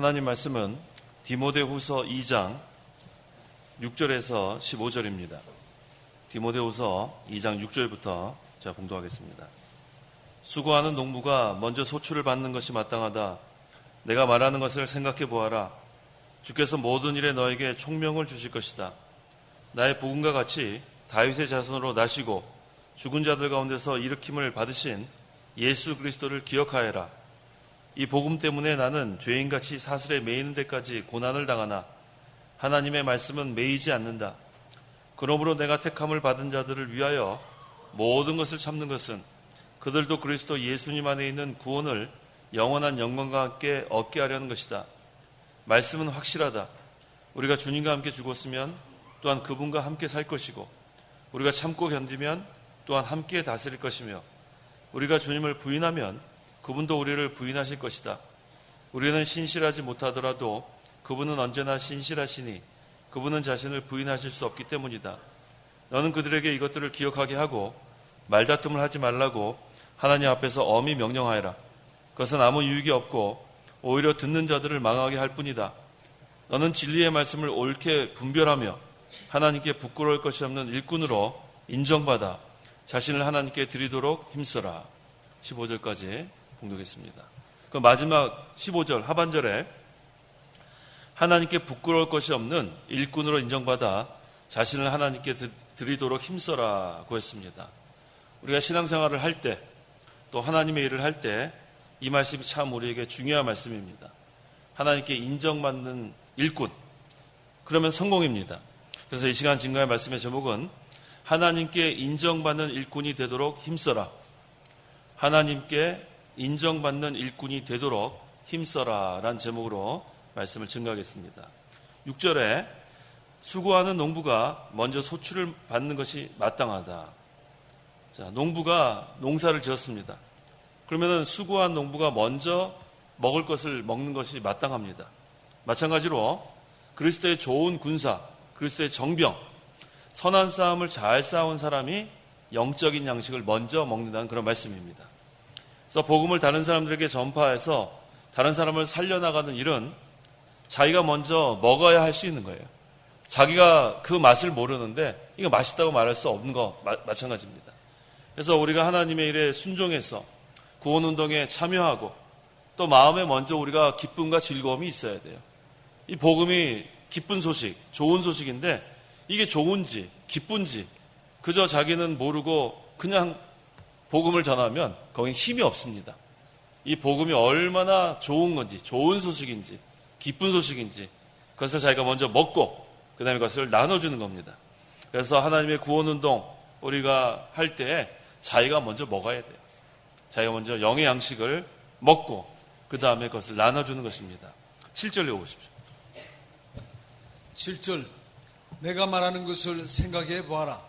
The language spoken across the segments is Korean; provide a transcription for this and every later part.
하나님 말씀은 디모데후서 2장 6절에서 15절입니다. 디모데후서 2장 6절부터 제가 봉독하겠습니다. 수고하는 농부가 먼저 소출을 받는 것이 마땅하다. 내가 말하는 것을 생각해 보아라. 주께서 모든 일에 너에게 총명을 주실 것이다. 나의 복음과 같이 다윗의 자손으로 나시고 죽은 자들 가운데서 일으킴을 받으신 예수 그리스도를 기억하여라. 이 복음 때문에 나는 죄인같이 사슬에 매이는 데까지 고난을 당하나 하나님의 말씀은 매이지 않는다. 그러므로 내가 택함을 받은 자들을 위하여 모든 것을 참는 것은 그들도 그리스도 예수님 안에 있는 구원을 영원한 영광과 함께 얻게 하려는 것이다. 말씀은 확실하다. 우리가 주님과 함께 죽었으면 또한 그분과 함께 살 것이고 우리가 참고 견디면 또한 함께 다스릴 것이며 우리가 주님을 부인하면 그분도 우리를 부인하실 것이다. 우리는 신실하지 못하더라도 그분은 언제나 신실하시니 그분은 자신을 부인하실 수 없기 때문이다. 너는 그들에게 이것들을 기억하게 하고 말다툼을 하지 말라고 하나님 앞에서 엄히 명령하여라. 그것은 아무 유익이 없고 오히려 듣는 자들을 망하게 할 뿐이다. 너는 진리의 말씀을 옳게 분별하며 하나님께 부끄러울 것이 없는 일꾼으로 인정받아 자신을 하나님께 드리도록 힘써라. 15절까지 봉독했습니다. 그 마지막 15절 하반절에 하나님께 부끄러울 것이 없는 일꾼으로 인정받아 자신을 하나님께 드리도록 힘써라고 했습니다. 우리가 신앙생활을 할 때 또 하나님의 일을 할 때 이 말씀이 참 우리에게 중요한 말씀입니다. 하나님께 인정받는 일꾼, 그러면 성공입니다. 그래서 이 시간 증거의 말씀의 제목은 하나님께 인정받는 일꾼이 되도록 힘써라. 하나님께 인정받는 일꾼이 되도록 힘써라 라는 제목으로 말씀을 증거하겠습니다. 6절에 수고하는 농부가 먼저 소출을 받는 것이 마땅하다. 자, 농부가 농사를 지었습니다. 그러면 수고한 농부가 먼저 먹을 것을 먹는 것이 마땅합니다. 마찬가지로 그리스도의 좋은 군사, 그리스도의 정병, 선한 싸움을 잘 싸운 사람이 영적인 양식을 먼저 먹는다는 그런 말씀입니다. 그래서 복음을 다른 사람들에게 전파해서 다른 사람을 살려나가는 일은 자기가 먼저 먹어야 할 수 있는 거예요. 자기가 그 맛을 모르는데 이거 맛있다고 말할 수 없는 거 마찬가지입니다. 그래서 우리가 하나님의 일에 순종해서 구원운동에 참여하고 또 마음에 먼저 우리가 기쁨과 즐거움이 있어야 돼요. 이 복음이 기쁜 소식, 좋은 소식인데 이게 좋은지 기쁜지 그저 자기는 모르고 그냥 복음을 전하면 거긴 힘이 없습니다. 이 복음이 얼마나 좋은 건지, 좋은 소식인지, 기쁜 소식인지 그것을 자기가 먼저 먹고 그 다음에 그것을 나눠주는 겁니다. 그래서 하나님의 구원운동 우리가 할 때 자기가 먼저 먹어야 돼요. 자기가 먼저 영의 양식을 먹고 그 다음에 그것을 나눠주는 것입니다. 7절 읽어보십시오. 7절 내가 말하는 것을 생각해 보아라.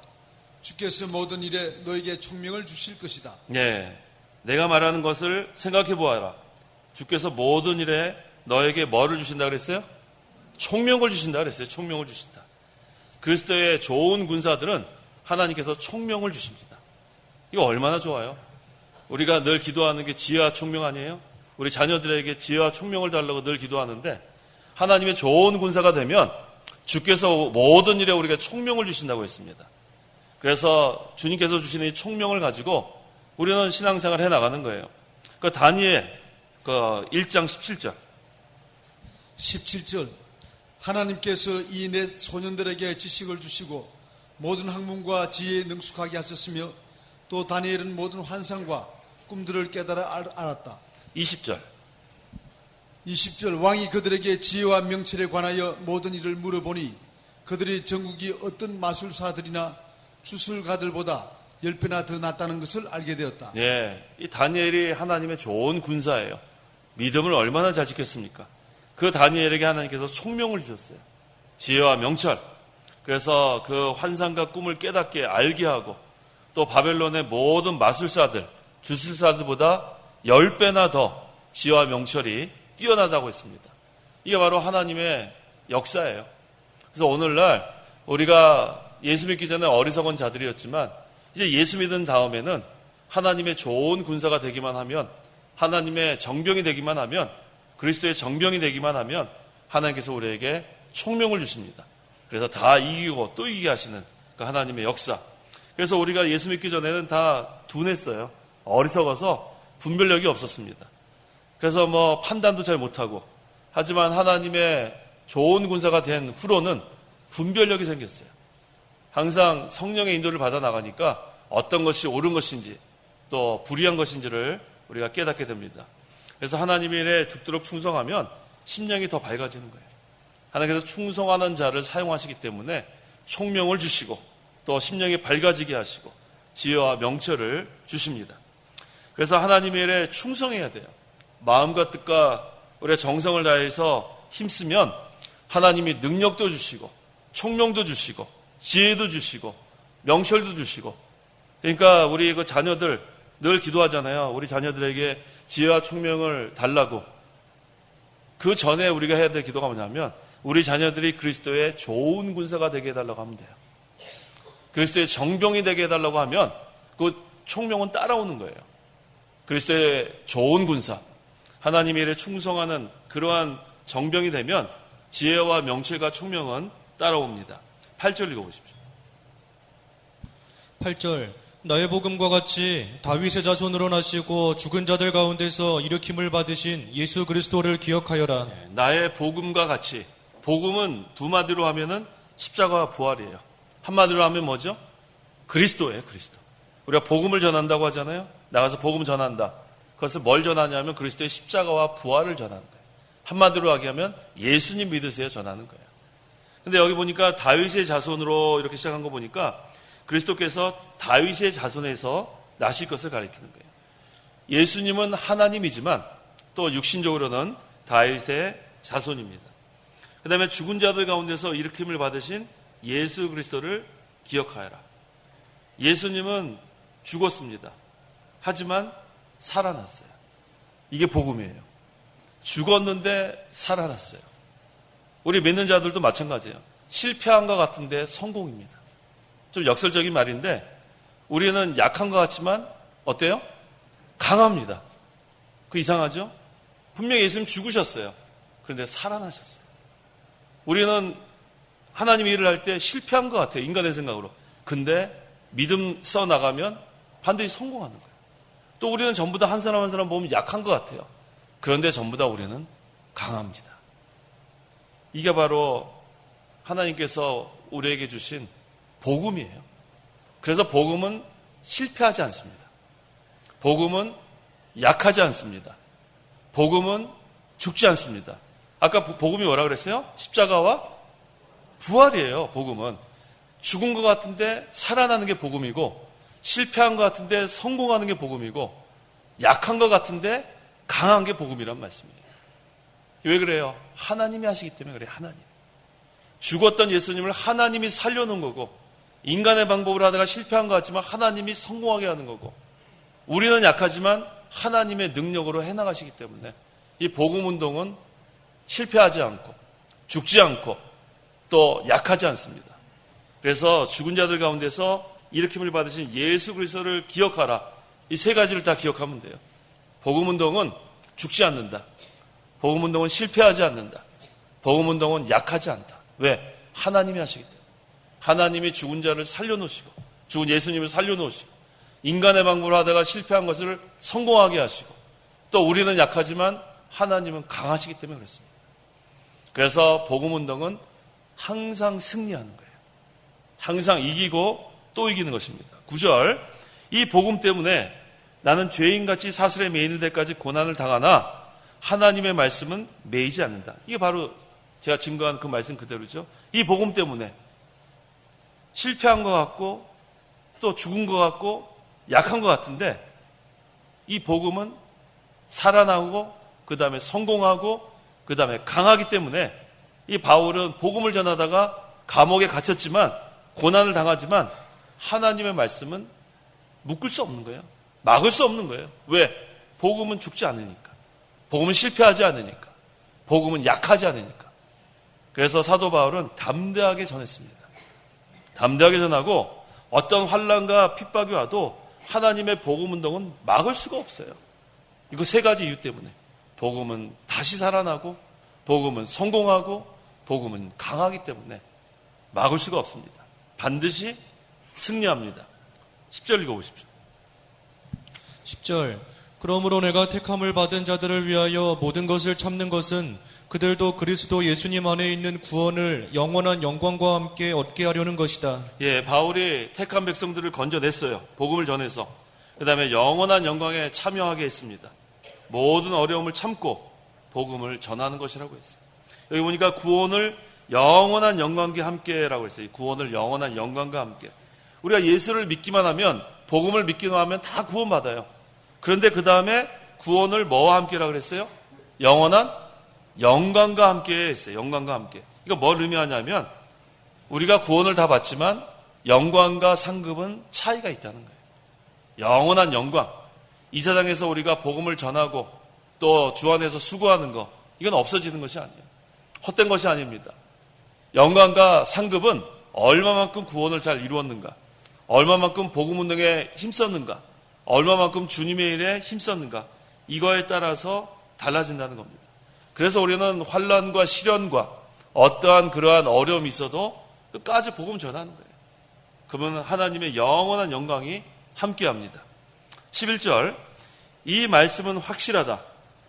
주께서 모든 일에 너에게 총명을 주실 것이다. 네, 내가 말하는 것을 생각해 보아라. 주께서 모든 일에 너에게 뭐를 주신다 그랬어요? 총명을 주신다 그랬어요. 총명을 주신다. 그리스도의 좋은 군사들은 하나님께서 총명을 주십니다. 이거 얼마나 좋아요. 우리가 늘 기도하는 게 지혜와 총명 아니에요? 우리 자녀들에게 지혜와 총명을 달라고 늘 기도하는데 하나님의 좋은 군사가 되면 주께서 모든 일에 우리가 총명을 주신다고 했습니다. 그래서 주님께서 주시는 이 총명을 가지고 우리는 신앙생활을 해나가는 거예요. 그 다니엘 1장 17절. 17절 하나님께서 이 넷 소년들에게 지식을 주시고 모든 학문과 지혜에 능숙하게 하셨으며 또 다니엘은 모든 환상과 꿈들을 깨달아 알았다. 20절. 20절 왕이 그들에게 지혜와 명철에 관하여 모든 일을 물어보니 그들의 전국이 어떤 마술사들이나 주술가들보다 10배나 더 낫다는 것을 알게 되었다. 예, 이 다니엘이 하나님의 좋은 군사예요. 믿음을 얼마나 잘 지켰습니까? 그 다니엘에게 하나님께서 총명을 주셨어요. 지혜와 명철. 그래서 그 환상과 꿈을 깨닫게 알게 하고 또 바벨론의 모든 마술사들, 주술사들보다 10배나 더 지혜와 명철이 뛰어나다고 했습니다. 이게 바로 하나님의 역사예요. 그래서 오늘날 우리가 예수 믿기 전에 어리석은 자들이었지만 이제 예수 믿은 다음에는 하나님의 좋은 군사가 되기만 하면 하나님의 정병이 되기만 하면 그리스도의 정병이 되기만 하면 하나님께서 우리에게 총명을 주십니다. 그래서 다 이기고 또 이기게 하시는 그 하나님의 역사. 그래서 우리가 예수 믿기 전에는 다 둔했어요. 어리석어서 분별력이 없었습니다. 그래서 판단도 잘 못하고, 하지만 하나님의 좋은 군사가 된 후로는 분별력이 생겼어요. 항상 성령의 인도를 받아 나가니까 어떤 것이 옳은 것인지 또 불의한 것인지를 우리가 깨닫게 됩니다. 그래서 하나님의 일에 죽도록 충성하면 심령이 더 밝아지는 거예요. 하나님께서 충성하는 자를 사용하시기 때문에 총명을 주시고 또 심령이 밝아지게 하시고 지혜와 명철을 주십니다. 그래서 하나님의 일에 충성해야 돼요. 마음과 뜻과 우리의 정성을 다해서 힘쓰면 하나님이 능력도 주시고 총명도 주시고 지혜도 주시고 명철도 주시고, 그러니까 우리 그 자녀들 늘 기도하잖아요. 우리 자녀들에게 지혜와 총명을 달라고. 그 전에 우리가 해야 될 기도가 뭐냐면 우리 자녀들이 그리스도의 좋은 군사가 되게 해달라고 하면 돼요. 그리스도의 정병이 되게 해달라고 하면 그 총명은 따라오는 거예요. 그리스도의 좋은 군사, 하나님의 일에 충성하는 그러한 정병이 되면 지혜와 명철과 총명은 따라옵니다. 8절 읽어보십시오. 8절 나의 복음과 같이 다윗의 자손으로 나시고 죽은 자들 가운데서 일으킴을 받으신 예수 그리스도를 기억하여라. 나의 복음과 같이, 복음은 두 마디로 하면은 십자가와 부활이에요. 한마디로 하면 뭐죠? 그리스도예요, 그리스도. 우리가 복음을 전한다고 하잖아요. 나가서 복음 전한다. 그것을 뭘 전하냐면 그리스도의 십자가와 부활을 전하는 거예요. 한마디로 하게 하면 예수님 믿으세요 전하는 거예요. 근데 여기 보니까 다윗의 자손으로 이렇게 시작한 거 보니까 그리스도께서 다윗의 자손에서 나실 것을 가리키는 거예요. 예수님은 하나님이지만 또 육신적으로는 다윗의 자손입니다. 그 다음에 죽은 자들 가운데서 일으킴을 받으신 예수 그리스도를 기억하여라. 예수님은 죽었습니다. 하지만 살아났어요. 이게 복음이에요. 죽었는데 살아났어요. 우리 믿는 자들도 마찬가지예요. 실패한 것 같은데 성공입니다. 좀 역설적인 말인데 우리는 약한 것 같지만 어때요? 강합니다. 그 이상하죠? 분명히 예수님 죽으셨어요. 그런데 살아나셨어요. 우리는 하나님 일을 할 때 실패한 것 같아요. 인간의 생각으로. 근데 믿음 써나가면 반드시 성공하는 거예요. 또 우리는 전부 다 한 사람 한 사람 보면 약한 것 같아요. 그런데 전부 다 우리는 강합니다. 이게 바로 하나님께서 우리에게 주신 복음이에요. 그래서 복음은 실패하지 않습니다. 복음은 약하지 않습니다. 복음은 죽지 않습니다. 아까 복음이 뭐라 그랬어요? 십자가와 부활이에요. 복음은 죽은 것 같은데 살아나는 게 복음이고, 실패한 것 같은데 성공하는 게 복음이고, 약한 것 같은데 강한 게 복음이란 말씀이에요. 왜 그래요? 하나님이 하시기 때문에 그래요. 하나님. 죽었던 예수님을 하나님이 살려놓은 거고, 인간의 방법으로 하다가 실패한 것 같지만 하나님이 성공하게 하는 거고, 우리는 약하지만 하나님의 능력으로 해나가시기 때문에 이 복음 운동은 실패하지 않고 죽지 않고 또 약하지 않습니다. 그래서 죽은 자들 가운데서 일으킴을 받으신 예수 그리스도를 기억하라. 이 세 가지를 다 기억하면 돼요. 복음 운동은 죽지 않는다. 복음 운동은 실패하지 않는다. 복음 운동은 약하지 않다. 왜? 하나님이 하시기 때문에. 하나님이 죽은 자를 살려놓으시고, 죽은 예수님을 살려놓으시고, 인간의 방법으로 하다가 실패한 것을 성공하게 하시고, 또 우리는 약하지만 하나님은 강하시기 때문에 그렇습니다. 그래서 복음 운동은 항상 승리하는 거예요. 항상 이기고 또 이기는 것입니다. 9절, 이 복음 때문에 나는 죄인같이 사슬에 매이는 데까지 고난을 당하나 하나님의 말씀은 매이지 않는다. 이게 바로 제가 증거한 그 말씀 그대로죠. 이 복음 때문에 실패한 것 같고 또 죽은 것 같고 약한 것 같은데 이 복음은 살아나고 그 다음에 성공하고 그 다음에 강하기 때문에 이 바울은 복음을 전하다가 감옥에 갇혔지만 고난을 당하지만 하나님의 말씀은 묶을 수 없는 거예요. 막을 수 없는 거예요. 왜? 복음은 죽지 않으니까. 복음은 실패하지 않으니까. 복음은 약하지 않으니까. 그래서 사도 바울은 담대하게 전했습니다. 담대하게 전하고 어떤 환난과 핍박이 와도 하나님의 복음 운동은 막을 수가 없어요. 이거 세 가지 이유 때문에. 복음은 다시 살아나고 복음은 성공하고 복음은 강하기 때문에 막을 수가 없습니다. 반드시 승리합니다. 10절 읽어보십시오. 10절. 그러므로 내가 택함을 받은 자들을 위하여 모든 것을 참는 것은 그들도 그리스도 예수님 안에 있는 구원을 영원한 영광과 함께 얻게 하려는 것이다. 예, 바울이 택한 백성들을 건져냈어요. 복음을 전해서. 그 다음에 영원한 영광에 참여하게 했습니다. 모든 어려움을 참고 복음을 전하는 것이라고 했어요. 여기 보니까 구원을 영원한 영광과 함께라고 했어요. 구원을 영원한 영광과 함께. 우리가 예수를 믿기만 하면, 복음을 믿기만 하면 다 구원받아요. 그런데 그 다음에 구원을 뭐와 함께라고 그랬어요? 영원한 영광과 함께 했어요. 영광과 함께. 이거 뭘 의미하냐면 우리가 구원을 다 받지만 영광과 상급은 차이가 있다는 거예요. 영원한 영광. 이 세상에서 우리가 복음을 전하고 또 주 안에서 수고하는 거, 이건 없어지는 것이 아니에요. 헛된 것이 아닙니다. 영광과 상급은 얼마만큼 구원을 잘 이루었는가, 얼마만큼 복음 운동에 힘썼는가, 얼마만큼 주님의 일에 힘썼는가, 이거에 따라서 달라진다는 겁니다. 그래서 우리는 환난과 시련과 어떠한 그러한 어려움이 있어도 끝까지 복음 전하는 거예요. 그러면 하나님의 영원한 영광이 함께합니다. 11절, 이 말씀은 확실하다.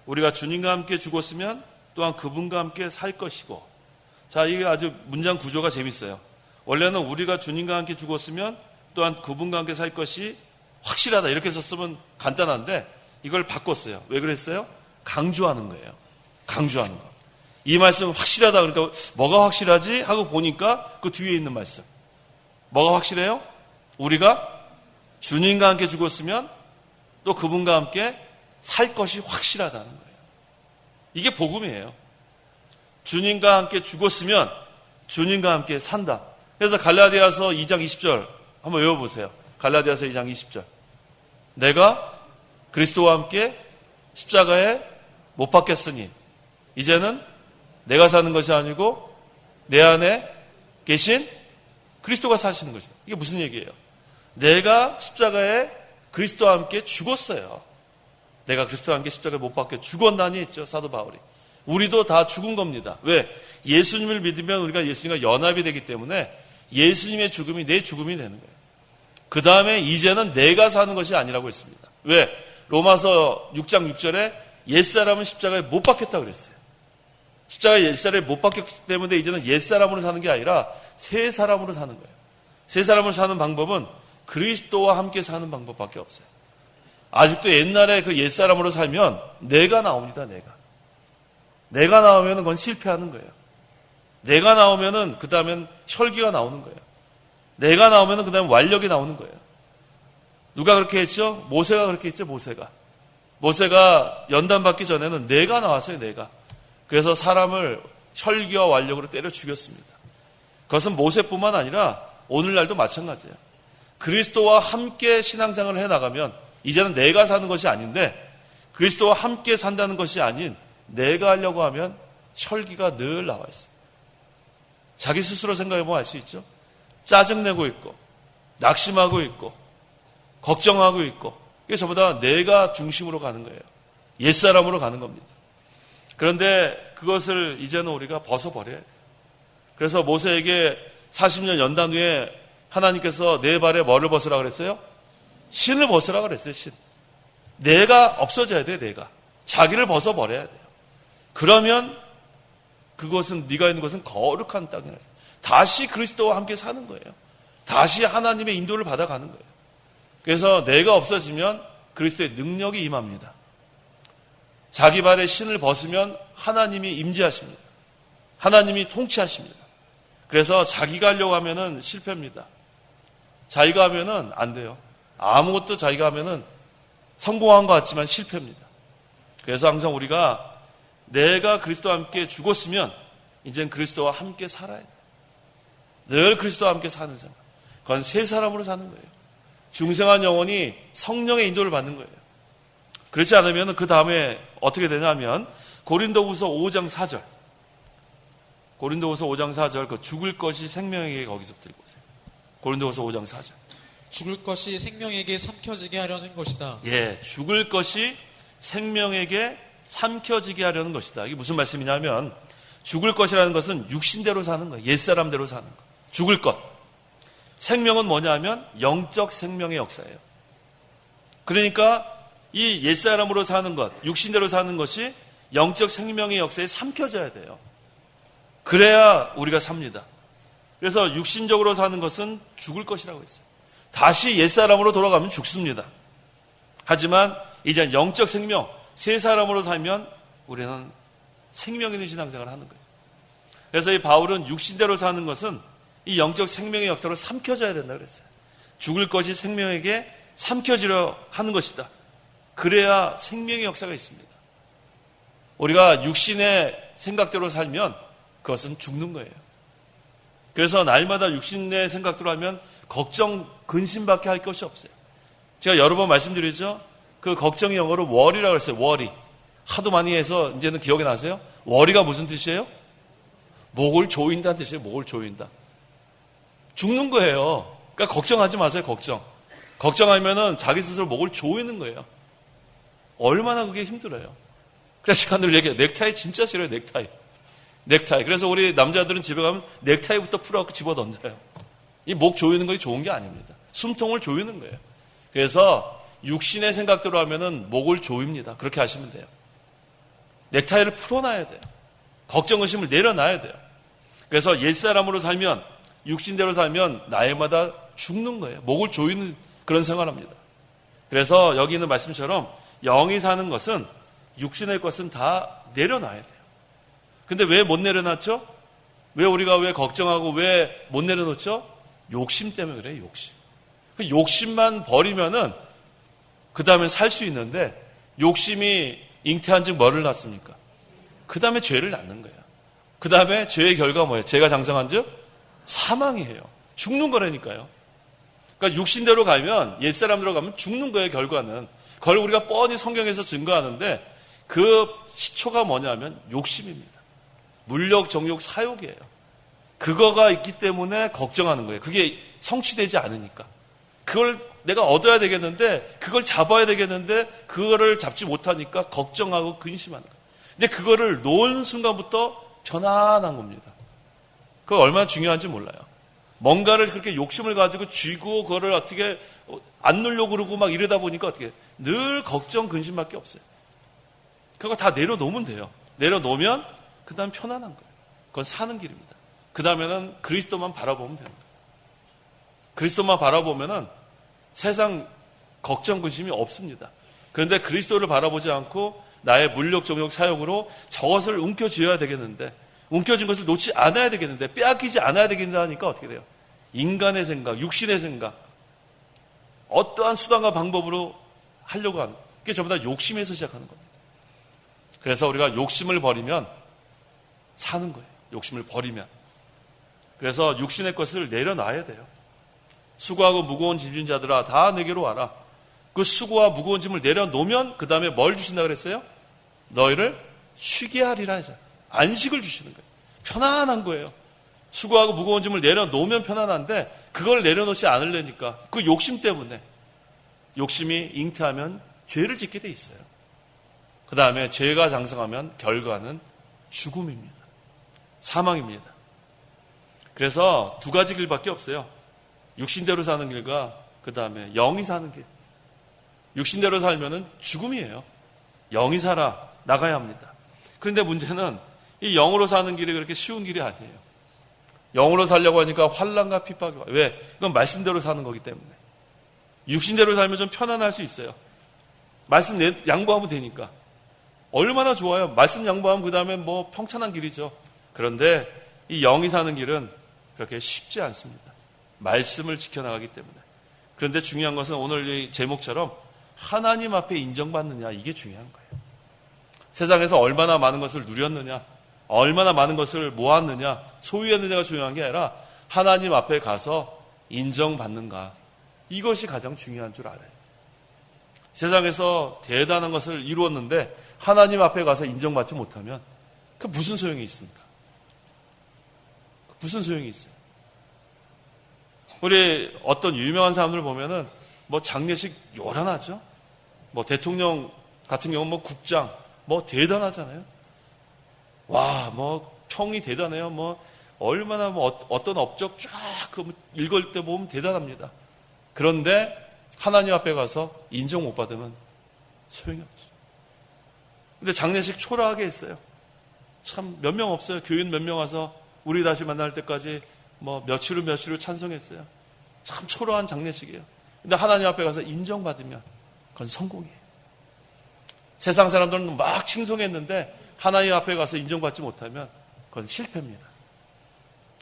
우리가 주님과 함께 죽었으면 또한 그분과 함께 살 것이고. 자, 이게 아주 문장 구조가 재밌어요. 원래는 우리가 주님과 함께 죽었으면 또한 그분과 함께 살 것이 확실하다, 이렇게 썼으면 간단한데 이걸 바꿨어요. 왜 그랬어요? 강조하는 거예요. 강조하는 거. 이 말씀은 확실하다. 그러니까 뭐가 확실하지? 하고 보니까 그 뒤에 있는 말씀. 뭐가 확실해요? 우리가 주님과 함께 죽었으면 또 그분과 함께 살 것이 확실하다는 거예요. 이게 복음이에요. 주님과 함께 죽었으면 주님과 함께 산다. 그래서 갈라디아서 2장 20절 한번 외워보세요. 갈라디아서 2장 20절. 내가 그리스도와 함께 십자가에 못 박혔으니 이제는 내가 사는 것이 아니고 내 안에 계신 그리스도가 사시는 것이다. 이게 무슨 얘기예요? 내가 십자가에 그리스도와 함께 죽었어요. 내가 그리스도와 함께 십자가에 못 박혀 죽었나니 했죠, 사도 바울이. 우리도 다 죽은 겁니다. 왜? 예수님을 믿으면 우리가 예수님과 연합이 되기 때문에 예수님의 죽음이 내 죽음이 되는 거예요. 그 다음에 이제는 내가 사는 것이 아니라고 했습니다. 왜? 로마서 6장 6절에 옛사람은 십자가에 못 박혔다고 그랬어요. 십자가에 옛사람에 못 박혔기 때문에 이제는 옛사람으로 사는 게 아니라 새 사람으로 사는 거예요. 새 사람으로 사는 방법은 그리스도와 함께 사는 방법밖에 없어요. 아직도 옛날에 그 옛사람으로 살면 내가 나옵니다. 내가 나오면 그건 실패하는 거예요. 내가 나오면은 그 다음엔 혈기가 나오는 거예요. 내가 나오면은 그 다음에 완력이 나오는 거예요. 누가 그렇게 했죠? 모세가 그렇게 했죠. 모세가 연단받기 전에는 내가 나왔어요. 내가. 그래서 사람을 혈기와 완력으로 때려 죽였습니다. 그것은 모세뿐만 아니라 오늘날도 마찬가지예요. 그리스도와 함께 신앙생활을 해나가면 이제는 내가 사는 것이 아닌데 그리스도와 함께 산다는 것이 아닌 내가 하려고 하면 혈기가 늘 나와 있어요. 자기 스스로 생각해보면 알 수 있죠. 짜증내고 있고 낙심하고 있고 걱정하고 있고 이게 전부 다 내가 중심으로 가는 거예요. 옛사람으로 가는 겁니다. 그런데 그것을 이제는 우리가 벗어버려야 돼요. 그래서 모세에게 40년 연단 후에 하나님께서 내 발에 뭐를 벗으라 그랬어요? 신을 벗으라 그랬어요. 신. 내가 없어져야 돼. 내가. 자기를 벗어버려야 돼요. 그러면 그것은 네가 있는 것은 거룩한 땅이라. 다시 그리스도와 함께 사는 거예요. 다시 하나님의 인도를 받아가는 거예요. 그래서 내가 없어지면 그리스도의 능력이 임합니다. 자기 발에 신을 벗으면 하나님이 임재하십니다. 하나님이 통치하십니다. 그래서 자기가 하려고 하면은 실패입니다. 자기가 하면은 안 돼요. 아무것도 자기가 하면은 성공한 것 같지만 실패입니다. 그래서 항상 우리가 내가 그리스도와 함께 죽었으면 이젠 그리스도와 함께 살아야 돼요. 늘 그리스도와 함께 사는 생활. 그건 새 사람으로 사는 거예요. 중생한 영혼이 성령의 인도를 받는 거예요. 그렇지 않으면 그 다음에 어떻게 되냐면 고린도후서 5장 4절. 고린도후서 5장 4절 그 죽을 것이 생명에게 거기서 들고 오세요. 고린도후서 5장 4절. 죽을 것이 생명에게 삼켜지게 하려는 것이다. 예, 죽을 것이 생명에게 삼켜지게 하려는 것이다. 이게 무슨 말씀이냐면 죽을 것이라는 것은 육신대로 사는 거예요. 옛사람대로 사는 거. 죽을 것. 생명은 뭐냐면 영적 생명의 역사예요. 그러니까 이 옛사람으로 사는 것, 육신대로 사는 것이 영적 생명의 역사에 삼켜져야 돼요. 그래야 우리가 삽니다. 그래서 육신적으로 사는 것은 죽을 것이라고 했어요. 다시 옛사람으로 돌아가면 죽습니다. 하지만 이제 영적 생명, 새 사람으로 살면 우리는 생명 있는 신앙생활을 하는 거예요. 그래서 이 바울은 육신대로 사는 것은 이 영적 생명의 역사로 삼켜져야 된다고 그랬어요. 죽을 것이 생명에게 삼켜지려 하는 것이다. 그래야 생명의 역사가 있습니다. 우리가 육신의 생각대로 살면 그것은 죽는 거예요. 그래서 날마다 육신의 생각대로 하면 걱정, 근심밖에 할 것이 없어요. 제가 여러 번 말씀드리죠. 그 걱정이 영어로 worry라고 했어요. worry. 하도 많이 해서 이제는 기억이 나세요? worry가 무슨 뜻이에요? 목을 조인다는 뜻이에요. 목을 조인다. 죽는 거예요. 그러니까 걱정하지 마세요. 걱정하면은 자기 스스로 목을 조이는 거예요. 얼마나 그게 힘들어요. 그래서 제가 늘 얘기해요. 넥타이 진짜 싫어요. 넥타이. 그래서 우리 남자들은 집에 가면 넥타이부터 풀어갖고 집어 던져요. 이 목 조이는 것이 좋은 게 아닙니다. 숨통을 조이는 거예요. 그래서 육신의 생각대로 하면은 목을 조입니다. 그렇게 하시면 돼요. 넥타이를 풀어놔야 돼요. 걱정, 의심을 내려놔야 돼요. 그래서 옛사람으로 살면, 육신대로 살면 나이마다 죽는 거예요. 목을 조이는 그런 생활합니다. 그래서 여기 있는 말씀처럼 영이 사는 것은 육신의 것은 다 내려놔야 돼요. 근데 왜 못 내려놨죠? 왜 우리가 왜 걱정하고 왜 못 내려놓죠? 욕심 때문에 그래요. 욕심. 그 욕심만 버리면은 그 다음에 살 수 있는데 욕심이 잉태한 즉 뭐를 낳습니까? 그 다음에 죄를 낳는 거예요. 그 다음에 죄의 결과가 뭐예요? 죄가 장성한 즉 사망이에요. 죽는 거라니까요. 그러니까 육신대로 가면 옛사람대로 가면 죽는 거예요. 결과는. 그걸 우리가 뻔히 성경에서 증거하는데 그 시초가 뭐냐면 욕심입니다. 물욕, 정욕, 사욕이에요. 그거가 있기 때문에 걱정하는 거예요. 그게 성취되지 않으니까. 그걸 내가 얻어야 되겠는데 그걸 잡아야 되겠는데 그거를 잡지 못하니까 걱정하고 근심하는 거예요. 근데 그거를 놓은 순간부터 편안한 겁니다. 그거 얼마나 중요한지 몰라요. 뭔가를 그렇게 욕심을 가지고 쥐고 그거를 어떻게 안 누려고 그러고 막 이러다 보니까 어떻게 늘 걱정, 근심밖에 없어요. 그거 다 내려놓으면 돼요. 내려놓으면 그 다음 편안한 거예요. 그건 사는 길입니다. 그 다음에는 그리스도만 바라보면 되는 거예요. 그리스도만 바라보면은 세상 걱정, 근심이 없습니다. 그런데 그리스도를 바라보지 않고 나의 물욕, 정욕, 사욕으로 저것을 움켜쥐어야 되겠는데 움켜쥔 것을 놓지 않아야 되겠는데 빼앗기지 않아야 되겠다니까 어떻게 돼요? 인간의 생각, 육신의 생각 어떠한 수단과 방법으로 하려고 하는 그게 전부 다 욕심에서 시작하는 겁니다. 그래서 우리가 욕심을 버리면 사는 거예요. 욕심을 버리면. 그래서 육신의 것을 내려놔야 돼요. 수고하고 무거운 짐진 자들아 다 내게로 와라. 그 수고와 무거운 짐을 내려놓으면 그 다음에 뭘 주신다 그랬어요? 너희를 쉬게 하리라 하잖아요. 안식을 주시는 거예요. 편안한 거예요. 수고하고 무거운 짐을 내려놓으면 편안한데 그걸 내려놓지 않으려니까 그 욕심 때문에 욕심이 잉태하면 죄를 짓게 돼 있어요. 그 다음에 죄가 장성하면 결과는 죽음입니다. 사망입니다. 그래서 두 가지 길밖에 없어요. 육신대로 사는 길과 그 다음에 영이 사는 길. 육신대로 살면은 죽음이에요. 영이 살아 나가야 합니다. 그런데 문제는 이 영으로 사는 길이 그렇게 쉬운 길이 아니에요. 영으로 살려고 하니까 환난과 핍박이 와요. 왜? 이건 말씀대로 사는 거기 때문에. 육신대로 살면 좀 편안할 수 있어요. 말씀 양보하면 되니까. 얼마나 좋아요. 말씀 양보하면 그 다음에 뭐 평탄한 길이죠. 그런데 이 영이 사는 길은 그렇게 쉽지 않습니다. 말씀을 지켜나가기 때문에. 그런데 중요한 것은 오늘 이 제목처럼 하나님 앞에 인정받느냐 이게 중요한 거예요. 세상에서 얼마나 많은 것을 누렸느냐 얼마나 많은 것을 모았느냐 소유했느냐가 중요한 게 아니라 하나님 앞에 가서 인정받는가 이것이 가장 중요한 줄 알아요. 세상에서 대단한 것을 이루었는데 하나님 앞에 가서 인정받지 못하면 그 무슨 소용이 있습니까? 무슨 소용이 있어요? 우리 어떤 유명한 사람들 보면은 뭐 장례식 요란하죠? 뭐 대통령 같은 경우는 뭐 국장, 뭐 대단하잖아요. 와, 뭐 평이 대단해요. 뭐 얼마나 뭐 어떤 업적 쫙 읽을 때 보면 대단합니다. 그런데 하나님 앞에 가서 인정 못 받으면 소용이 없죠. 근데 장례식 초라하게 했어요. 참 몇 명 없어요. 교인 몇 명 와서 우리 다시 만날 때까지 뭐 며칠 후 찬송했어요. 참 초라한 장례식이에요. 근데 하나님 앞에 가서 인정받으면 그건 성공이에요. 세상 사람들은 막 칭송했는데 하나님 앞에 가서 인정받지 못하면 그건 실패입니다.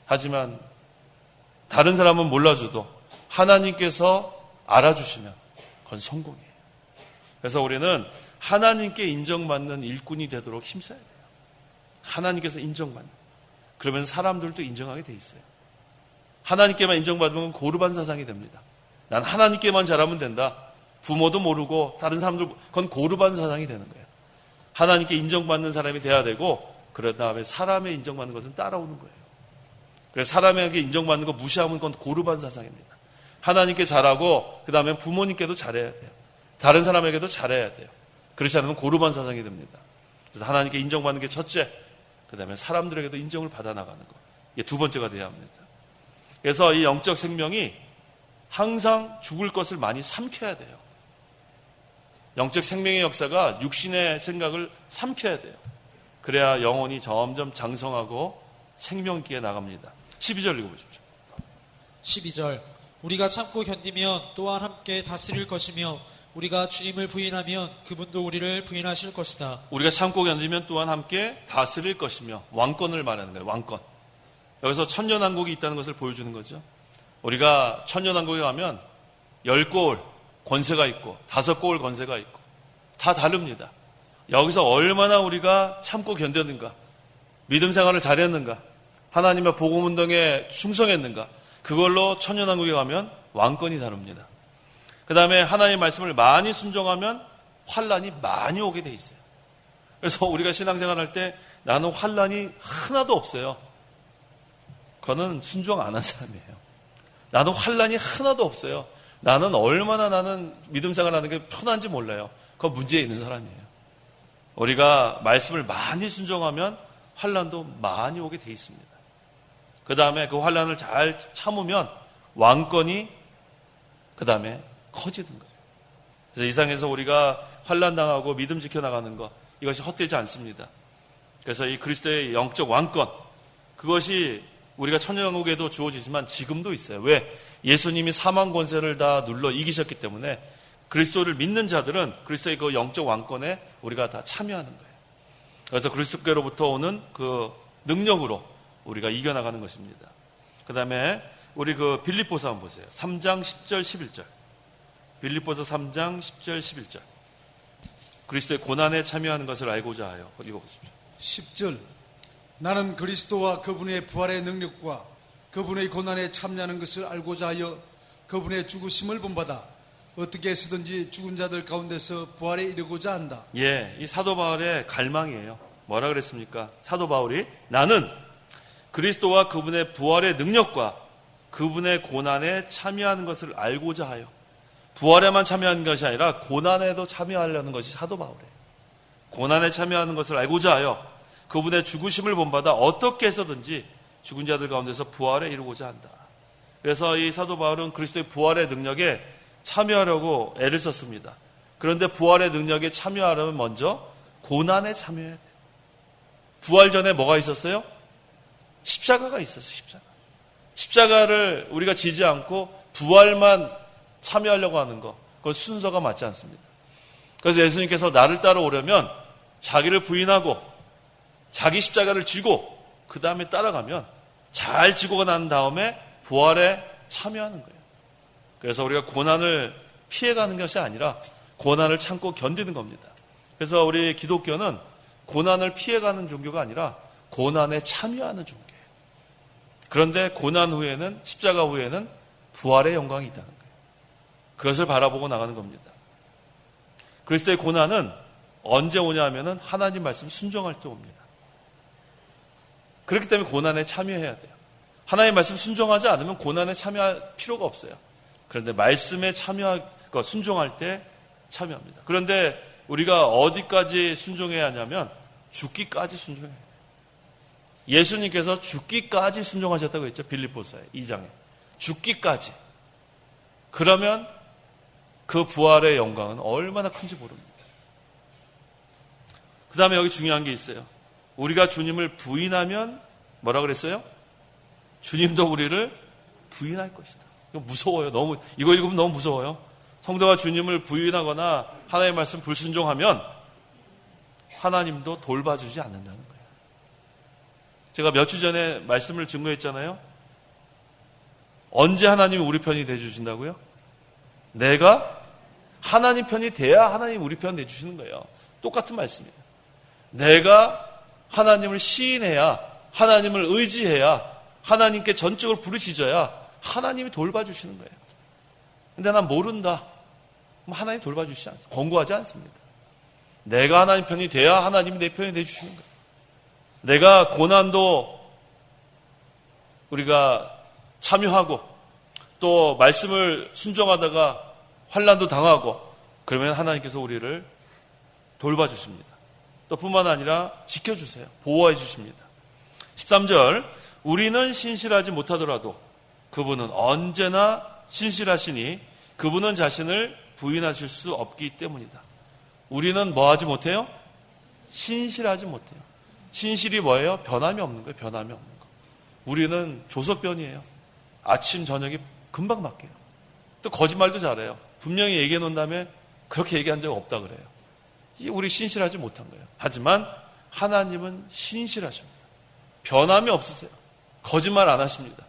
하지만 다른 사람은 몰라줘도 하나님께서 알아주시면 그건 성공이에요. 그래서 우리는 하나님께 인정받는 일꾼이 되도록 힘써야 돼요. 하나님께서 인정받는. 그러면 사람들도 인정하게 돼 있어요. 하나님께만 인정받으면 고르반 사상이 됩니다. 난 하나님께만 잘하면 된다. 부모도 모르고 다른 사람들, 그건 고르반 사상이 되는 거예요. 하나님께 인정받는 사람이 돼야 되고, 그런 다음에 사람의 인정받는 것은 따라오는 거예요. 그래서 사람에게 인정받는 거 무시하면 그건 고르반 사상입니다. 하나님께 잘하고, 그 다음에 부모님께도 잘해야 돼요. 다른 사람에게도 잘해야 돼요. 그렇지 않으면 고르반 사상이 됩니다. 그래서 하나님께 인정받는 게 첫째, 그 다음에 사람들에게도 인정을 받아나가는 거. 이게 두 번째가 돼야 합니다. 그래서 이 영적 생명이 항상 죽을 것을 많이 삼켜야 돼요. 영적 생명의 역사가 육신의 생각을 삼켜야 돼요. 그래야 영혼이 점점 장성하고 생명기에 나갑니다. 12절 읽어보십시오. 12절 우리가 참고 견디면 또한 함께 다스릴 것이며 우리가 주님을 부인하면 그분도 우리를 부인하실 것이다. 우리가 참고 견디면 또한 함께 다스릴 것이며 왕권을 말하는 거예요. 왕권. 여기서 천년왕국이 있다는 것을 보여주는 거죠. 우리가 천년왕국에 가면 10고을 권세가 있고 5고을 권세가 있고 다 다릅니다. 여기서 얼마나 우리가 참고 견뎠는가, 믿음 생활을 잘했는가, 하나님의 복음운동에 충성했는가, 그걸로 천년왕국에 가면 왕권이 다릅니다. 그 다음에 하나님의 말씀을 많이 순종하면 환란이 많이 오게 돼 있어요. 그래서 우리가 신앙생활할 때 나는 환란이 하나도 없어요. 그거는 순종 안 한 사람이에요. 나는 환란이 하나도 없어요. 나는 믿음 생활하는 게 편한지 몰라요. 그거 문제에 있는 사람이에요. 우리가 말씀을 많이 순종하면 환란도 많이 오게 돼 있습니다. 그 다음에 그 환란을 잘 참으면 왕권이 그 다음에 커지는 거예요. 그래서 이 상에서 우리가 환란 당하고 믿음 지켜나가는 것, 이것이 헛되지 않습니다. 그래서 이 그리스도의 영적 왕권, 그것이 우리가 천년왕국에도 주어지지만 지금도 있어요. 왜? 예수님이 사망 권세를 다 눌러 이기셨기 때문에 그리스도를 믿는 자들은 그리스도의 그 영적 왕권에 우리가 다 참여하는 거예요. 그래서 그리스도께로부터 오는 그 능력으로 우리가 이겨나가는 것입니다. 그 다음에 우리 그 빌립보서 한번 보세요. 3장 10절 11절. 빌립보서 3장 10절 11절. 그리스도의 고난에 참여하는 것을 알고자 하여 읽어보십시오. 10절 나는 그리스도와 그분의 부활의 능력과 그분의 고난에 참여하는 것을 알고자 하여 그분의 죽으심을 본받아 어떻게 해서든지 죽은 자들 가운데서 부활에 이르고자 한다. 예, 이 사도 바울의 갈망이에요. 뭐라 그랬습니까? 사도 바울이 나는 그리스도와 그분의 부활의 능력과 그분의 고난에 참여하는 것을 알고자 하여, 부활에만 참여하는 것이 아니라 고난에도 참여하려는 것이 사도 바울이에요. 고난에 참여하는 것을 알고자 하여 그분의 죽으심을 본받아 어떻게 해서든지 죽은 자들 가운데서 부활에 이루고자 한다. 그래서 이 사도 바울은 그리스도의 부활의 능력에 참여하려고 애를 썼습니다. 그런데 부활의 능력에 참여하려면 먼저 고난에 참여해야 돼요. 부활 전에 뭐가 있었어요? 십자가가 있었어요. 십자가를 우리가 지지 않고 부활만 참여하려고 하는 거, 그건 순서가 맞지 않습니다. 그래서 예수님께서 나를 따라오려면 자기를 부인하고 자기 십자가를 지고 그 다음에 따라가면 잘 지고가 난 다음에 부활에 참여하는 거예요. 그래서 우리가 고난을 피해가는 것이 아니라 고난을 참고 견디는 겁니다. 그래서 우리 기독교는 고난을 피해가는 종교가 아니라 고난에 참여하는 종교예요. 그런데 고난 후에는, 십자가 후에는 부활의 영광이 있다는 거예요. 그것을 바라보고 나가는 겁니다. 그리스도의 고난은 언제 오냐 하면은 하나님 말씀 순종할 때 옵니다. 그렇기 때문에 고난에 참여해야 돼요. 하나님 말씀 순종하지 않으면 고난에 참여할 필요가 없어요. 그런데 말씀에 순종할 때 참여합니다. 그런데 우리가 어디까지 순종해야 하냐면 죽기까지 순종해야 돼요. 예수님께서 죽기까지 순종하셨다고 했죠. 빌립보서에 2장에. 죽기까지. 그러면 그 부활의 영광은 얼마나 큰지 모릅니다. 그 다음에 여기 중요한 게 있어요. 우리가 주님을 부인하면 뭐라 그랬어요? 주님도 우리를 부인할 것이다. 이거 무서워요. 너무, 이거 읽으면 너무 무서워요. 성도가 주님을 부인하거나 하나님의 말씀 불순종하면 하나님도 돌봐주지 않는다는 거예요. 제가 몇 주 전에 말씀을 증거했잖아요. 언제 하나님이 우리 편이 돼주신다고요? 내가 하나님 편이 돼야 하나님이 우리 편 돼주시는 거예요. 똑같은 말씀이에요. 내가 하나님을 시인해야, 하나님을 의지해야, 하나님께 전적으로 부르짖어야 하나님이 돌봐주시는 거예요. 근데 난 모른다. 그럼 하나님 돌봐주시지 않습니다. 권고하지 않습니다. 내가 하나님 편이 돼야 하나님이 내 편이 돼주시는 거예요. 내가 고난도 우리가 참여하고 또 말씀을 순종하다가 환난도 당하고 그러면 하나님께서 우리를 돌봐주십니다. 또 뿐만 아니라 지켜주세요. 보호해 주십니다. 13절 우리는 신실하지 못하더라도 그분은 언제나 신실하시니 그분은 자신을 부인하실 수 없기 때문이다. 우리는 뭐 하지 못해요? 신실하지 못해요. 신실이 뭐예요? 변함이 없는 거예요. 변함이 없는 거. 우리는 조석변이에요. 아침 저녁이 금방 바뀌어요. 또 거짓말도 잘해요. 분명히 얘기해 놓은 다음에 그렇게 얘기한 적 없다 그래요. 이게 우리 신실하지 못한 거예요. 하지만 하나님은 신실하십니다. 변함이 없으세요. 거짓말 안 하십니다.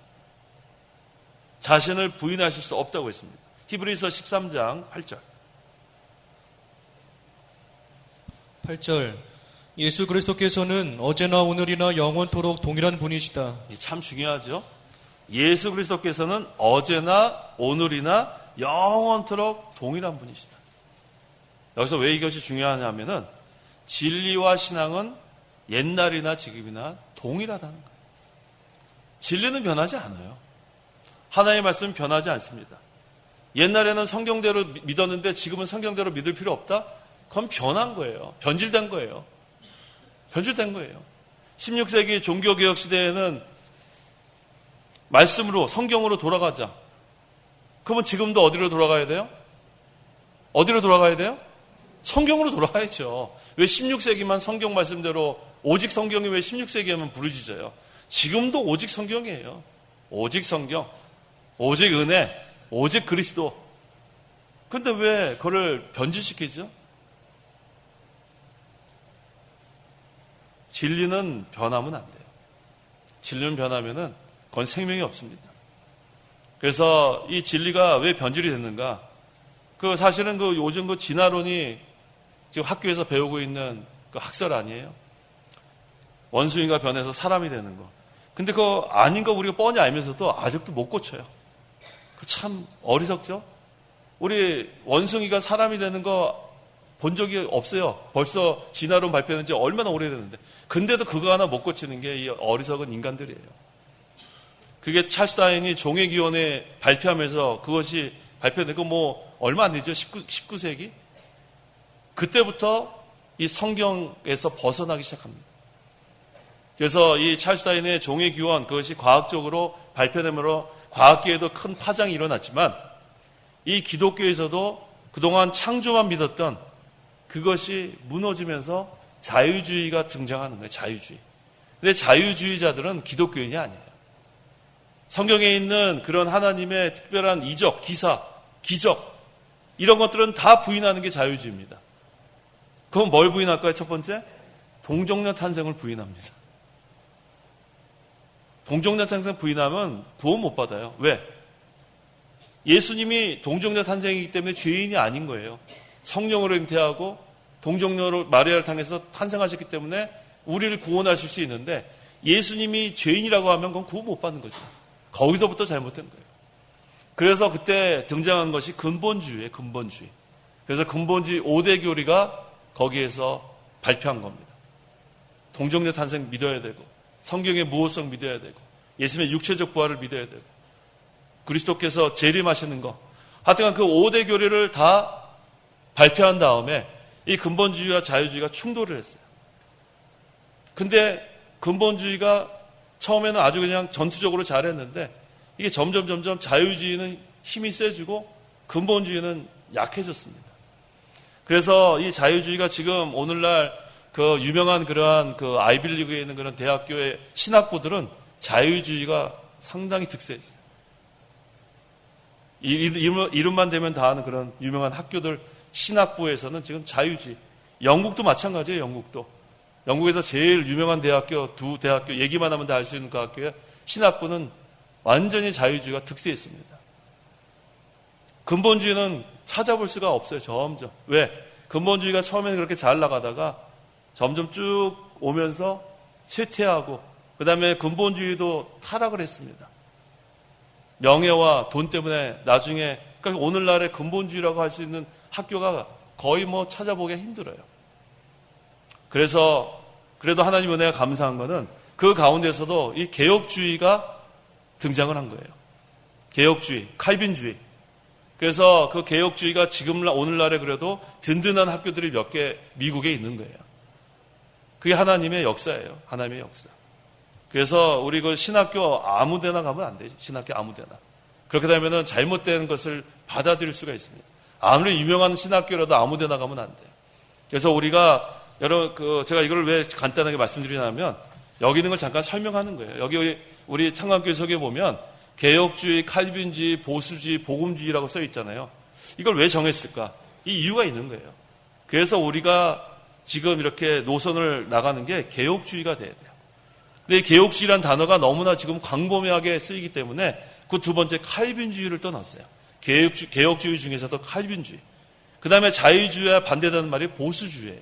자신을 부인하실 수 없다고 했습니다. 히브리서 13장 8절. 8절 예수 그리스도께서는 어제나 오늘이나 영원토록 동일한 분이시다. 참 중요하죠. 예수 그리스도께서는 어제나 오늘이나 영원토록 동일한 분이시다. 여기서 왜 이것이 중요하냐면은 진리와 신앙은 옛날이나 지금이나 동일하다는 거예요. 진리는 변하지 않아요. 하나님의 말씀은 변하지 않습니다. 옛날에는 성경대로 믿었는데 지금은 성경대로 믿을 필요 없다? 그건 변한 거예요. 변질된 거예요. 변질된 거예요. 16세기 종교개혁 시대에는 말씀으로 성경으로 돌아가자. 그러면 지금도 어디로 돌아가야 돼요? 어디로 돌아가야 돼요? 성경으로 돌아가야죠. 왜 16세기만 성경 말씀대로 오직 성경이 왜 16세기에만 부르짖어요? 지금도 오직 성경이에요. 오직 성경, 오직 은혜, 오직 그리스도. 그런데 왜 그걸 변질시키죠? 진리는 변하면 안 돼요. 진리는 변하면은 그건 생명이 없습니다. 그래서 이 진리가 왜 변질이 됐는가? 그 사실은 그 요즘 그 진화론이 지금 학교에서 배우고 있는 그 학설 아니에요? 원숭이가 변해서 사람이 되는 거. 근데 그거 아닌 거 우리가 뻔히 알면서도 아직도 못 고쳐요. 그 참 어리석죠? 우리 원숭이가 사람이 되는 거 본 적이 없어요. 벌써 진화론 발표한 지 얼마나 오래됐는데. 근데도 그거 하나 못 고치는 게 이 어리석은 인간들이에요. 그게 찰스 다윈이 종회기원에 발표하면서 그것이 발표되고 뭐 얼마 안 되죠. 19세기? 그때부터 이 성경에서 벗어나기 시작합니다. 그래서 이 찰스 다윈의 종회기원 그것이 과학적으로 발표되므로 과학계에도 큰 파장이 일어났지만 이 기독교에서도 그동안 창조만 믿었던 그것이 무너지면서 자유주의가 등장하는 거예요. 자유주의. 근데 자유주의자들은 기독교인이 아니에요. 성경에 있는 그런 하나님의 특별한 이적, 기사, 기적 이런 것들은 다 부인하는 게 자유주의입니다. 그럼 뭘 부인할까요? 첫 번째, 동정녀 탄생을 부인합니다. 동정녀 탄생 부인하면 구원 못 받아요. 왜? 예수님이 동정녀 탄생이기 때문에 죄인이 아닌 거예요. 성령으로 잉태하고 동정녀로 마리아를 통해서 탄생하셨기 때문에 우리를 구원하실 수 있는데 예수님이 죄인이라고 하면 그건 구원 못 받는 거죠. 거기서부터 잘못된 거예요. 그래서 그때 등장한 것이 근본주의예요. 근본주의. 그래서 근본주의 5대 교리가 거기에서 발표한 겁니다. 동정녀 탄생 믿어야 되고 성경의 무호성 믿어야 되고 예수님의 육체적 부활을 믿어야 되고 그리스도께서 재림하시는 거 하여튼 그 5대 교리를 다 발표한 다음에 이 근본주의와 자유주의가 충돌을 했어요. 근데 근본주의가 처음에는 아주 그냥 전투적으로 잘했는데 이게 점점 자유주의는 힘이 세지고 근본주의는 약해졌습니다. 그래서 이 자유주의가 지금 오늘날 그 유명한 그러한 그 아이빌리그에 있는 그런 대학교의 신학부들은 자유주의가 상당히 득세했어요. 이름만 대면 다 아는 그런 유명한 학교들 신학부에서는 지금 자유주의. 영국도 마찬가지예요. 영국에서 제일 유명한 대학교, 두 대학교 얘기만 하면 다 알 수 있는 그 학교의 신학부는 완전히 자유주의가 득세했습니다. 근본주의는 찾아볼 수가 없어요. 점점. 왜? 근본주의가 처음에는 그렇게 잘 나가다가 점점 쭉 오면서 쇠퇴하고 그 다음에 근본주의도 타락을 했습니다. 명예와 돈 때문에 나중에 그러니까 오늘날의 근본주의라고 할 수 있는 학교가 거의 뭐 찾아보기가 힘들어요. 그래서 그래도 하나님 은혜가 감사한 거는 그 가운데서도 이 개혁주의가 등장을 한 거예요. 개혁주의, 칼빈주의. 그래서 그 개혁주의가 지금 오늘날에 그래도 든든한 학교들이 몇 개 미국에 있는 거예요. 그게 하나님의 역사예요. 하나님의 역사. 그래서 우리 그 신학교 아무 데나 가면 안 되죠. 신학교 아무 데나. 그렇게 되면은 잘못된 것을 받아들일 수가 있습니다. 아무리 유명한 신학교라도 아무 데나 가면 안 돼요. 그래서 우리가 제가 이걸 왜 간단하게 말씀드리냐면 여기 있는 걸 잠깐 설명하는 거예요. 여기 우리 창간교회 서기에 보면 개혁주의, 칼빈주의, 보수주의, 복음주의라고 써 있잖아요. 이걸 왜 정했을까? 이 이유가 있는 거예요. 그래서 우리가 지금 이렇게 노선을 나가는 게 개혁주의가 돼야 돼요. 근데 이 개혁주의라는 단어가 너무나 지금 광범위하게 쓰이기 때문에 그 두 번째 칼빈주의를 또 넣었어요. 개혁주의 중에서도 칼빈주의. 그 다음에 자유주의와 반대되는 말이 보수주의예요.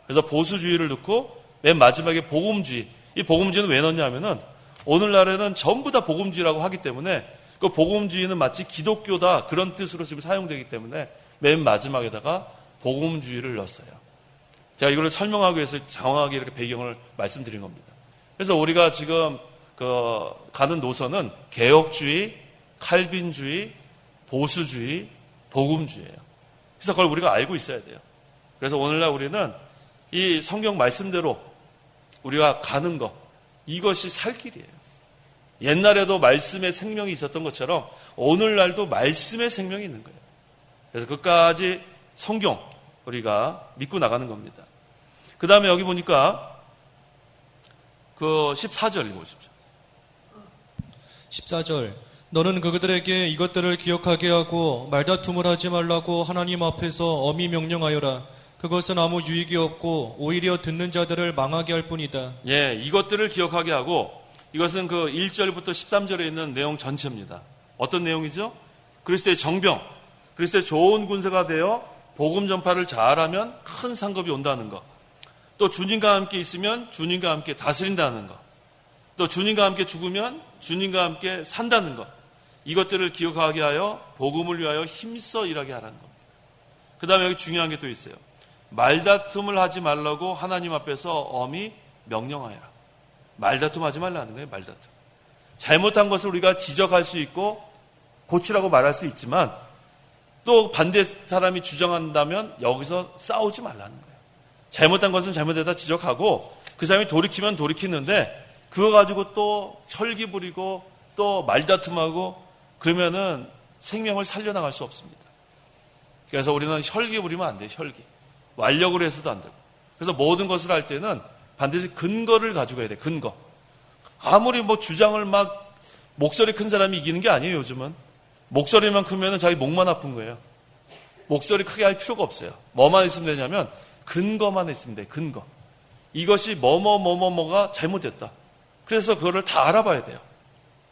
그래서 보수주의를 넣고 맨 마지막에 복음주의. 이 복음주의는 왜 넣냐면은 오늘날에는 전부 다 복음주의라고 하기 때문에 그 복음주의는 마치 기독교다 그런 뜻으로 지금 사용되기 때문에 맨 마지막에다가 복음주의를 넣었어요. 제가 이걸 설명하기 위해서 장황하게 이렇게 배경을 말씀드린 겁니다. 그래서 우리가 지금 가는 노선은 개혁주의, 칼빈주의, 보수주의, 복음주의예요. 그래서 그걸 우리가 알고 있어야 돼요. 그래서 오늘날 우리는 이 성경 말씀대로 우리가 가는 것, 이것이 살 길이에요. 옛날에도 말씀의 생명이 있었던 것처럼 오늘날도 말씀의 생명이 있는 거예요. 그래서 끝까지 성경 우리가 믿고 나가는 겁니다. 그 다음에 여기 보니까 그 14절 읽어보십시오. 14절 너는 그들에게 이것들을 기억하게 하고 말다툼을 하지 말라고 하나님 앞에서 엄히 명령하여라. 그것은 아무 유익이 없고 오히려 듣는 자들을 망하게 할 뿐이다. 예, 이것들을 기억하게 하고 이것은 그 1절부터 13절에 있는 내용 전체입니다. 어떤 내용이죠? 그리스도의 정병, 그리스도의 좋은 군사가 되어 복음 전파를 잘하면 큰 상급이 온다는 것. 또 주님과 함께 있으면 주님과 함께 다스린다는 것. 또 주님과 함께 죽으면 주님과 함께 산다는 것. 이것들을 기억하게 하여 복음을 위하여 힘써 일하게 하라는 겁니다. 그 다음에 여기 중요한 게 또 있어요. 말다툼을 하지 말라고 하나님 앞에서 엄히 명령하여라. 말다툼 하지 말라는 거예요. 말다툼. 잘못한 것을 우리가 지적할 수 있고 고치라고 말할 수 있지만 또 반대 사람이 주장한다면 여기서 싸우지 말라는 거예요. 잘못한 것은 잘못되다 지적하고 그 사람이 돌이키면 돌이키는데 그거 가지고 또 혈기 부리고 또 말다툼하고 그러면은 생명을 살려나갈 수 없습니다. 그래서 우리는 혈기 부리면 안 돼요. 혈기. 완력으로 해서도 안 되고. 그래서 모든 것을 할 때는 반드시 근거를 가지고 해야 돼. 근거. 아무리 뭐 주장을 막 목소리 큰 사람이 이기는 게 아니에요. 요즘은. 목소리만 크면 자기 목만 아픈 거예요. 목소리 크게 할 필요가 없어요. 뭐만 있으면 되냐면 근거만 있으면 돼. 근거. 이것이 뭐가 잘못됐다. 그래서 그거를 다 알아봐야 돼요.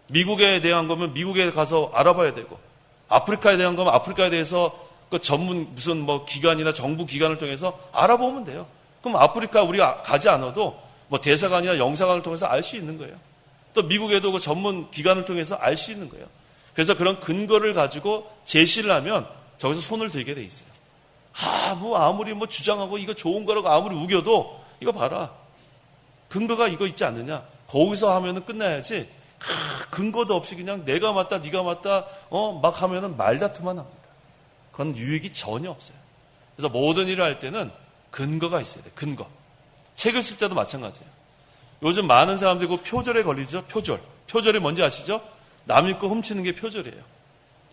미국에 대한 거면 미국에 가서 알아봐야 되고 아프리카에 대한 거면 아프리카에 대해서 그 전문 무슨 뭐 기관이나 정부 기관을 통해서 알아보면 돼요. 그럼 아프리카 우리가 가지 않아도 뭐 대사관이나 영사관을 통해서 알 수 있는 거예요. 또 미국에도 그 전문 기관을 통해서 알 수 있는 거예요. 그래서 그런 근거를 가지고 제시를 하면 저기서 손을 들게 돼 있어요. 뭐 아무리 뭐 주장하고 이거 좋은 거라고 아무리 우겨도 이거 봐라. 근거가 이거 있지 않느냐. 거기서 하면은 끝나야지. 근거도 없이 그냥 내가 맞다 네가 맞다 막 하면은 말다툼만 합니다. 그건 유익이 전혀 없어요. 그래서 모든 일을 할 때는 근거가 있어야 돼요. 근거. 책을 쓸 때도 마찬가지예요. 요즘 많은 사람들이 그 표절에 걸리죠. 표절이 뭔지 아시죠? 남의 거 훔치는 게 표절이에요.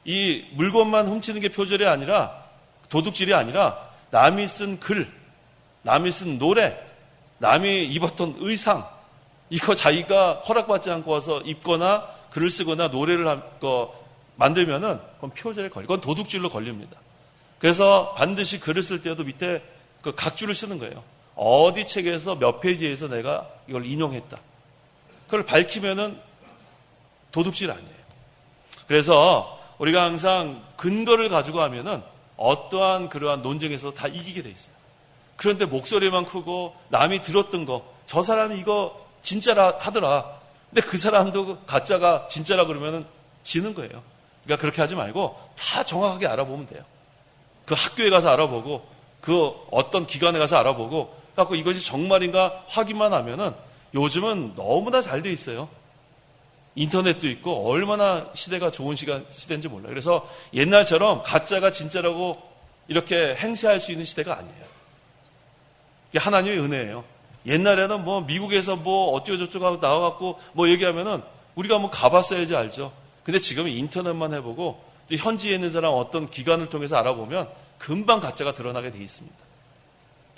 이 물건만 훔치는 게 표절이 아니라, 도둑질이 아니라 남이 쓴 글, 남이 쓴 노래, 남이 입었던 의상, 이거 자기가 허락받지 않고 와서 입거나 글을 쓰거나 노래를 만들면은 그건 표절에 걸려. 그건 도둑질로 걸립니다. 그래서 반드시 글을 쓸 때도 밑에 그 각주를 쓰는 거예요. 어디 책에서 몇 페이지에서 내가 이걸 인용했다. 그걸 밝히면은 도둑질 아니에요. 그래서 우리가 항상 근거를 가지고 하면은 어떠한 그러한 논쟁에서 다 이기게 돼 있어요. 그런데 목소리만 크고 남이 들었던 거, 저 사람이 이거 진짜라 하더라. 근데 그 사람도 가짜가 진짜라 그러면은 지는 거예요. 그러니까 그렇게 하지 말고 다 정확하게 알아보면 돼요. 그 학교에 가서 알아보고, 그 어떤 기관에 가서 알아보고, 갖고 이것이 정말인가 확인만 하면은 요즘은 너무나 잘 돼 있어요. 인터넷도 있고 얼마나 시대가 좋은 시대인지 몰라요. 그래서 옛날처럼 가짜가 진짜라고 이렇게 행세할 수 있는 시대가 아니에요. 이게 하나님의 은혜예요. 옛날에는 뭐 미국에서 뭐 어쩌고저쩌고 하고 나와갖고 뭐 얘기하면은 우리가 뭐 가봤어야지 알죠. 근데 지금 인터넷만 해보고 현지에 있는 사람 어떤 기관을 통해서 알아보면 금방 가짜가 드러나게 돼 있습니다.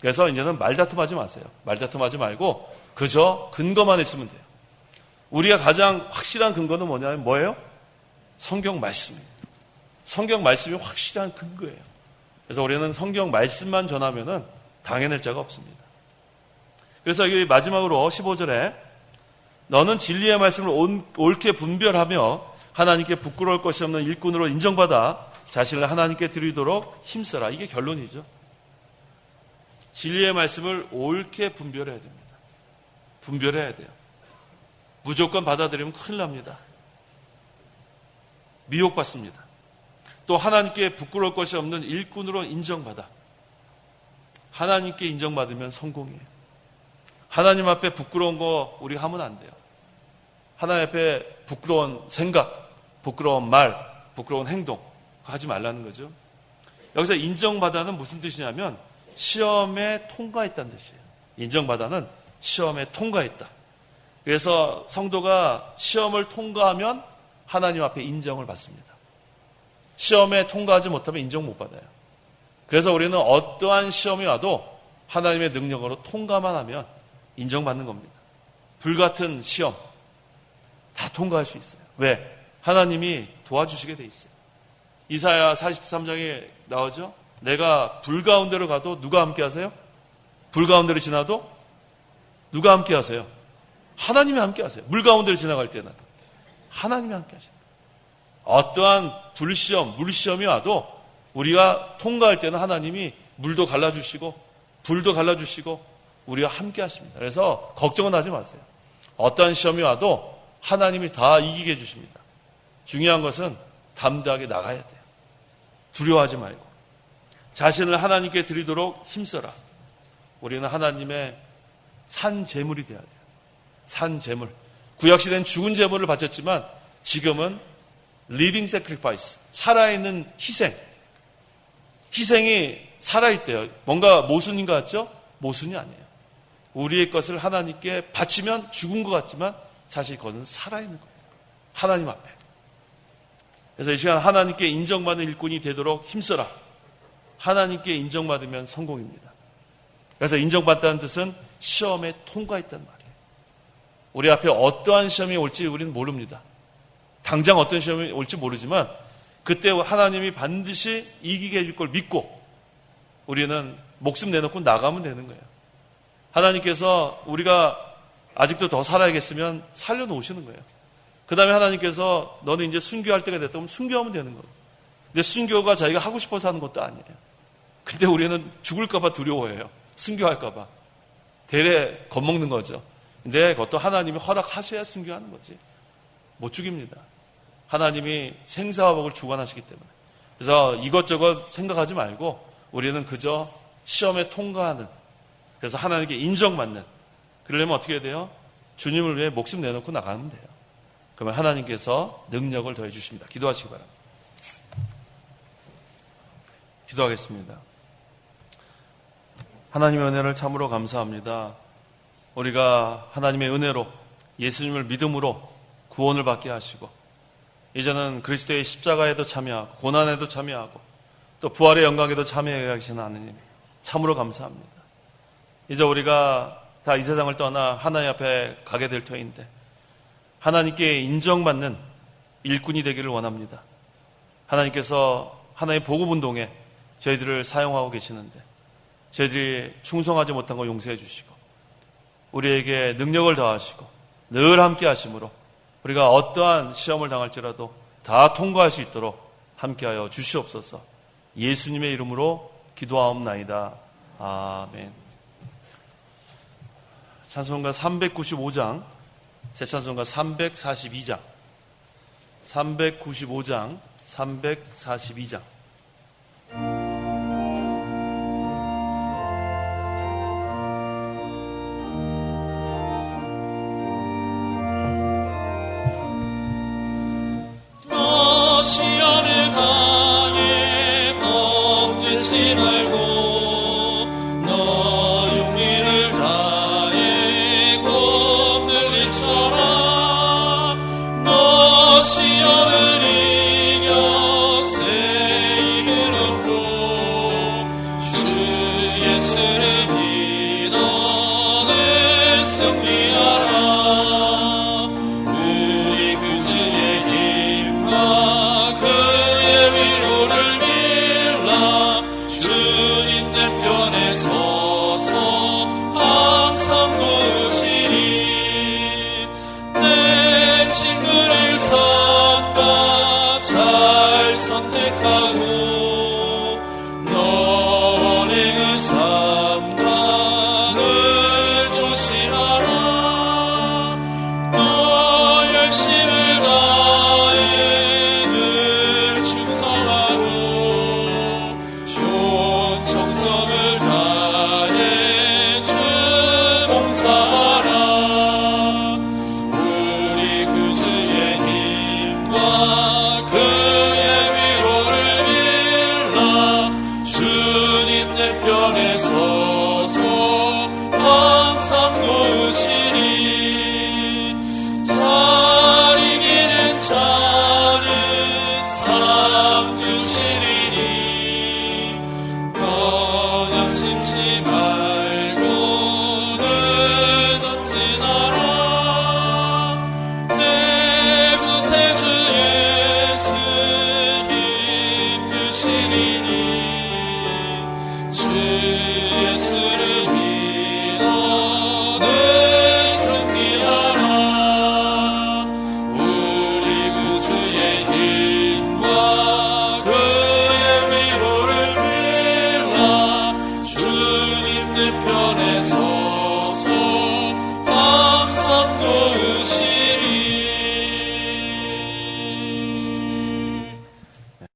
그래서 이제는 말다툼하지 마세요. 말다툼하지 말고 그저 근거만 있으면 돼요. 우리가 가장 확실한 근거는 뭐냐면 뭐예요? 성경 말씀이에요. 성경 말씀이 확실한 근거예요. 그래서 우리는 성경 말씀만 전하면은 당해낼 자가 없습니다. 그래서 여기 마지막으로 15절에 너는 진리의 말씀을 옳게 분별하며 하나님께 부끄러울 것이 없는 일꾼으로 인정받아 자신을 하나님께 드리도록 힘써라. 이게 결론이죠. 진리의 말씀을 옳게 분별해야 됩니다. 분별해야 돼요. 무조건 받아들이면 큰일 납니다. 미혹받습니다. 또 하나님께 부끄러울 것이 없는 일꾼으로 인정받아. 하나님께 인정받으면 성공이에요. 하나님 앞에 부끄러운 거 우리가 하면 안 돼요. 하나님 앞에 부끄러운 생각, 부끄러운 말, 부끄러운 행동 하지 말라는 거죠. 여기서 인정받아는 무슨 뜻이냐면 시험에 통과했다는 뜻이에요. 인정받아는 시험에 통과했다. 그래서 성도가 시험을 통과하면 하나님 앞에 인정을 받습니다. 시험에 통과하지 못하면 인정 못 받아요. 그래서 우리는 어떠한 시험이 와도 하나님의 능력으로 통과만 하면 인정받는 겁니다. 불같은 시험 다 통과할 수 있어요. 왜? 하나님이 도와주시게 돼 있어요. 이사야 43장에 나오죠. 내가 불 가운데로 가도 누가 함께 하세요? 불 가운데로 지나도 누가 함께 하세요? 하나님이 함께 하세요. 물 가운데로 지나갈 때는 하나님이 함께 하십니다. 어떠한 불시험, 물시험이 와도 우리가 통과할 때는 하나님이 물도 갈라주시고 불도 갈라주시고 우리와 함께 하십니다. 그래서 걱정은 하지 마세요. 어떠한 시험이 와도 하나님이 다 이기게 해주십니다. 중요한 것은 담대하게 나가야 돼요. 두려워하지 말고 자신을 하나님께 드리도록 힘써라. 우리는 하나님의 산 제물이 되어야 돼요. 산 제물. 구약시대는 죽은 제물을 바쳤지만 지금은 living sacrifice, 살아있는 희생. 희생이 살아있대요. 뭔가 모순인 것 같죠? 모순이 아니에요. 우리의 것을 하나님께 바치면 죽은 것 같지만 사실 그것은 살아있는 거예요. 하나님 앞에. 그래서 이 시간 하나님께 인정받는 일꾼이 되도록 힘써라. 하나님께 인정받으면 성공입니다. 그래서 인정받다는 뜻은 시험에 통과했단 말이에요. 우리 앞에 어떠한 시험이 올지 우리는 모릅니다. 당장 어떤 시험이 올지 모르지만 그때 하나님이 반드시 이기게 해줄 걸 믿고 우리는 목숨 내놓고 나가면 되는 거예요. 하나님께서 우리가 아직도 더 살아야겠으면 살려놓으시는 거예요. 그 다음에 하나님께서 너는 이제 순교할 때가 됐다 그러면 순교하면 되는 거예요. 근데 순교가 자기가 하고 싶어서 하는 것도 아니에요. 근데 우리는 죽을까봐 두려워해요. 순교할까봐. 대래 겁먹는 거죠. 근데 그것도 하나님이 허락하셔야 순교하는 거지. 못 죽입니다. 하나님이 생사와 복을 주관하시기 때문에. 그래서 이것저것 생각하지 말고 우리는 그저 시험에 통과하는, 그래서 하나님께 인정받는, 그러려면 어떻게 해야 돼요? 주님을 위해 목숨 내놓고 나가면 돼요. 그러면 하나님께서 능력을 더해 주십니다. 기도하시기 바랍니다. 기도하겠습니다. 하나님의 은혜를 참으로 감사합니다. 우리가 하나님의 은혜로 예수님을 믿음으로 구원을 받게 하시고 이제는 그리스도의 십자가에도 참여하고 고난에도 참여하고 또 부활의 영광에도 참여하게 하시는 하나님 참으로 감사합니다. 이제 우리가 다 이 세상을 떠나 하나님 앞에 가게 될 터인데 하나님께 인정받는 일꾼이 되기를 원합니다. 하나님께서 하나님의 복음운동에 저희들을 사용하고 계시는데 저희들이 충성하지 못한 거 용서해 주시고 우리에게 능력을 더하시고 늘 함께 하심으로 우리가 어떠한 시험을 당할지라도 다 통과할 수 있도록 함께하여 주시옵소서. 예수님의 이름으로 기도하옵나이다. 아멘. 찬송가 395장, 새 찬송가 342장, 395장, 342장. 시련을 당해 범죄치 말고 너 용기를 다해 곱는 리처럼 너 시련을 이겨 새 힘을 얻고 주 예수를 믿어 늘 승리하라. 우리 구주의 힘과 주님 내 편에 서서 항상 도우시리. 내 친구를 삼가 잘 선택하고 너 원행을 삼가 늘 조심하라. 너 열심을 다해 늘 충성하고 정성을 다해 주 봉사하라. 우리 구주의 힘과 그의 위로를 빌라. 주님 내 편에 서서 항상 도우시리. 잘 이기는 자는 상 주시리니 양심치 말고는 언제나라. 내 구세주 예수 힘 주시리니 주 예수를 믿어 늘 승리하라. 우리 구주의 힘과 그의 위로를 빌라. 주님 내 편에 서서 항상 도